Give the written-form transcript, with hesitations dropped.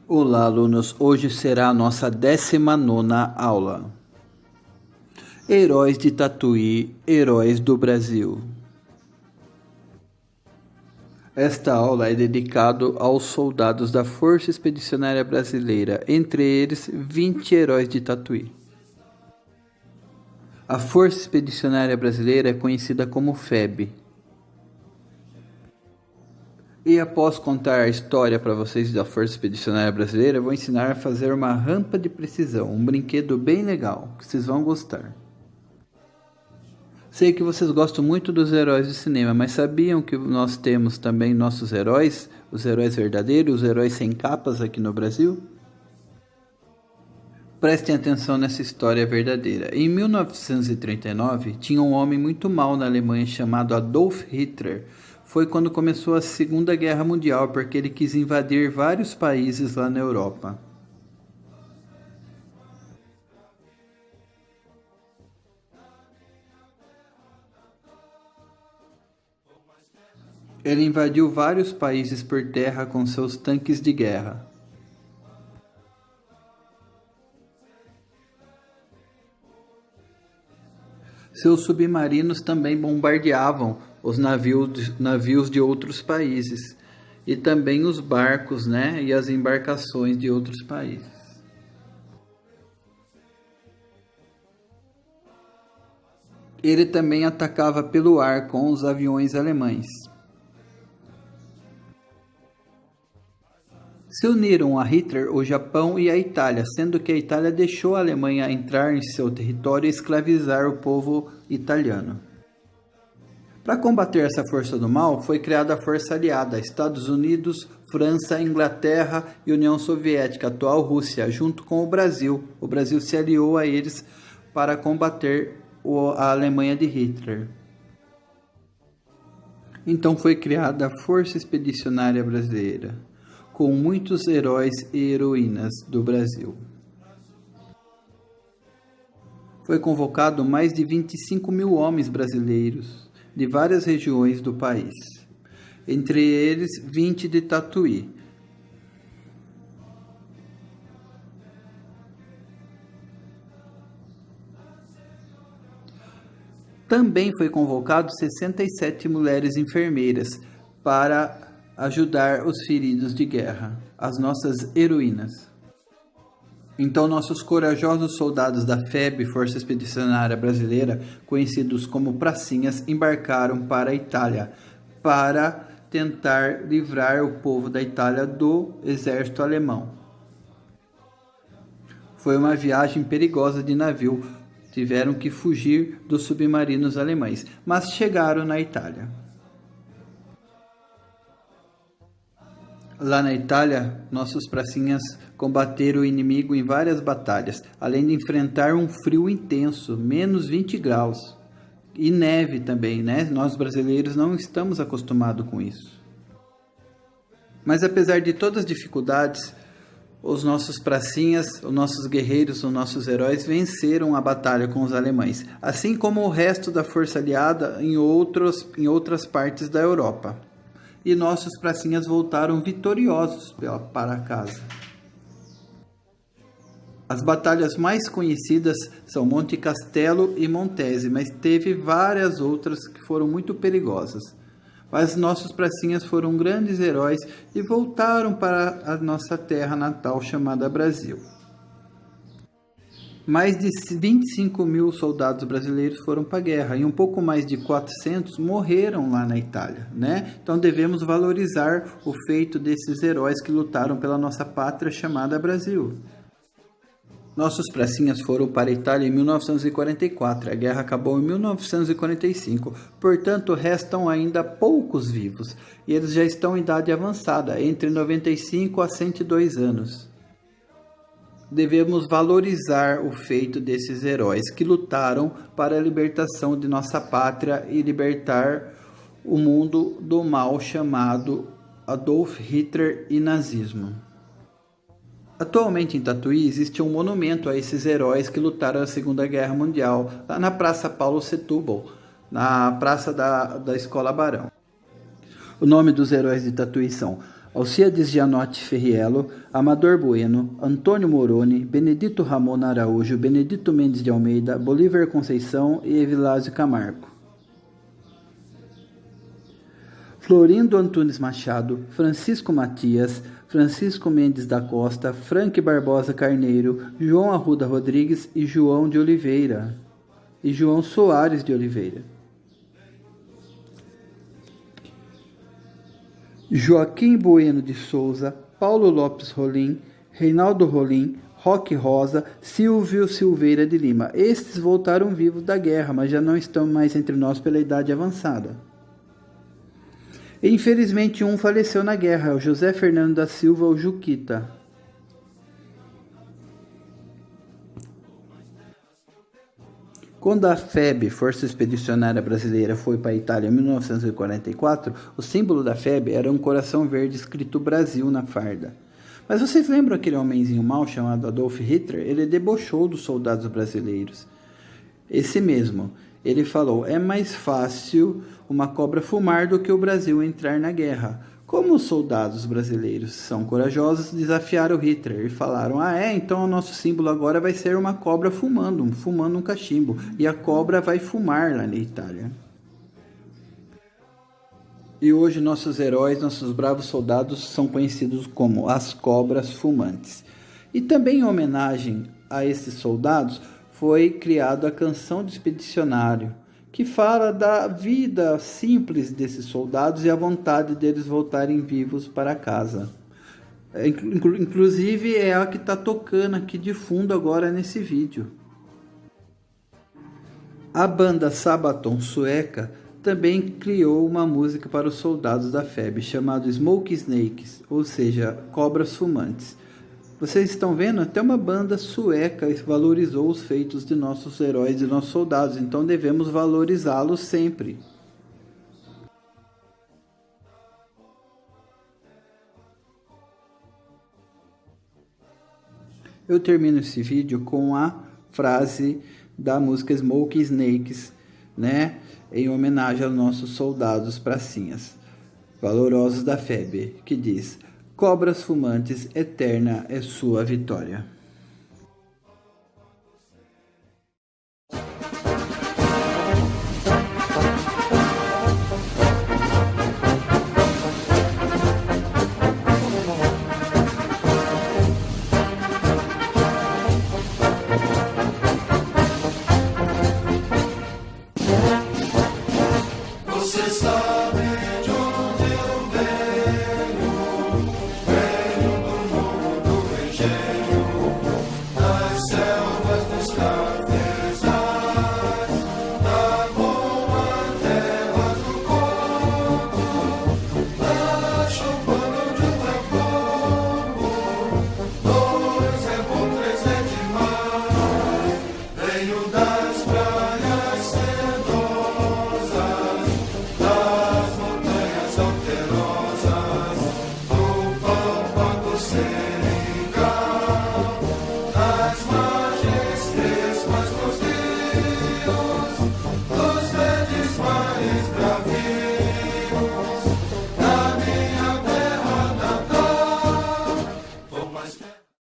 Olá, alunos! Hoje será a nossa 19ª aula. Heróis de Tatuí, heróis do Brasil. Esta aula é dedicada aos soldados da Força Expedicionária Brasileira, entre eles 20 heróis de Tatuí. A Força Expedicionária Brasileira é conhecida como FEB. E após contar a história para vocês da Força Expedicionária Brasileira, eu vou ensinar a fazer uma rampa de precisão, um brinquedo bem legal, que vocês vão gostar. Sei que vocês gostam muito dos heróis do cinema, mas sabiam que nós temos também nossos heróis, os heróis verdadeiros, os heróis sem capas aqui no Brasil? Prestem atenção nessa história verdadeira. Em 1939, tinha um homem muito mau na Alemanha chamado Adolf Hitler. Foi quando começou a Segunda Guerra Mundial, porque ele quis invadir vários países lá na Europa. Ele invadiu vários países por terra com seus tanques de guerra. Seus submarinos também bombardeavam os navios de outros países e também os barcos, e as embarcações de outros países. Ele também atacava pelo ar com os aviões alemães. Se uniram a Hitler o Japão e a Itália, sendo que a Itália deixou a Alemanha entrar em seu território e escravizar o povo italiano. Para combater essa força do mal, foi criada a Força Aliada, Estados Unidos, França, Inglaterra e União Soviética, atual Rússia, junto com o Brasil. O Brasil se aliou a eles para combater a Alemanha de Hitler. Então foi criada a Força Expedicionária Brasileira, com muitos heróis e heroínas do Brasil. Foi convocado mais de 25 mil homens brasileiros de várias regiões do país, entre eles 20 de Tatuí. Também foi convocado 67 mulheres enfermeiras para ajudar os feridos de guerra, as nossas heroínas. Então, nossos corajosos soldados da FEB, Força Expedicionária Brasileira, conhecidos como pracinhas, embarcaram para a Itália para tentar livrar o povo da Itália do exército alemão. Foi uma viagem perigosa de navio, tiveram que fugir dos submarinos alemães, mas chegaram na Itália. Lá na Itália, nossos pracinhas combateram o inimigo em várias batalhas, além de enfrentar um frio intenso, menos 20 graus. E neve também, Nós brasileiros não estamos acostumados com isso. Mas apesar de todas as dificuldades, os nossos pracinhas, os nossos guerreiros, os nossos heróis venceram a batalha com os alemães, assim como o resto da força aliada em outras partes da Europa. E nossos pracinhas voltaram vitoriosos para casa. As batalhas mais conhecidas são Monte Castelo e Montese, mas teve várias outras que foram muito perigosas. Mas nossos pracinhas foram grandes heróis e voltaram para a nossa terra natal chamada Brasil. Mais de 25 mil soldados brasileiros foram para a guerra e um pouco mais de 400 morreram lá na Itália, Então devemos valorizar o feito desses heróis que lutaram pela nossa pátria chamada Brasil. Nossos pracinhas foram para a Itália em 1944, a guerra acabou em 1945, portanto restam ainda poucos vivos e eles já estão em idade avançada, entre 95 a 102 anos. Devemos valorizar o feito desses heróis que lutaram para a libertação de nossa pátria e libertar o mundo do mal chamado Adolf Hitler e nazismo. Atualmente em Tatuí existe um monumento a esses heróis que lutaram na Segunda Guerra Mundial, lá na Praça Paulo Setúbal, na praça da Escola Barão. O nome dos heróis de Tatuí são Alcíades Gianotti Ferriello, Amador Bueno, Antônio Moroni, Benedito Ramon Araújo, Benedito Mendes de Almeida, Bolívar Conceição e Evilásio Camargo. Florindo Antunes Machado, Francisco Matias, Francisco Mendes da Costa, Frank Barbosa Carneiro, João Arruda Rodrigues e João de Oliveira. E João Soares de Oliveira. Joaquim Bueno de Souza, Paulo Lopes Rolim, Reinaldo Rolim, Roque Rosa, Silvio Silveira de Lima. Estes voltaram vivos da guerra, mas já não estão mais entre nós pela idade avançada. E, infelizmente, um faleceu na guerra, o José Fernando da Silva, o Juquita. Quando a FEB, Força Expedicionária Brasileira, foi para a Itália em 1944, o símbolo da FEB era um coração verde escrito Brasil na farda. Mas vocês lembram aquele homenzinho mau chamado Adolf Hitler? Ele debochou dos soldados brasileiros. Esse mesmo. Ele falou, é mais fácil uma cobra fumar do que o Brasil entrar na guerra. Como os soldados brasileiros são corajosos, desafiaram Hitler e falaram, então o nosso símbolo agora vai ser uma cobra fumando um cachimbo. E a cobra vai fumar lá na Itália. E hoje nossos heróis, nossos bravos soldados são conhecidos como as cobras fumantes. E também em homenagem a esses soldados foi criada a Canção do Expedicionário, que fala da vida simples desses soldados e a vontade deles voltarem vivos para casa. Inclusive é a que está tocando aqui de fundo agora nesse vídeo. A banda Sabaton sueca também criou uma música para os soldados da FEB, chamado Smoke Snakes, ou seja, cobras fumantes. Vocês estão vendo? Até uma banda sueca valorizou os feitos de nossos heróis e nossos soldados, então devemos valorizá-los sempre. Eu termino esse vídeo com a frase da música Smoke Snakes, né? Em homenagem aos nossos soldados pracinhas, valorosos da FEB, que diz: cobras fumantes, eterna é sua vitória.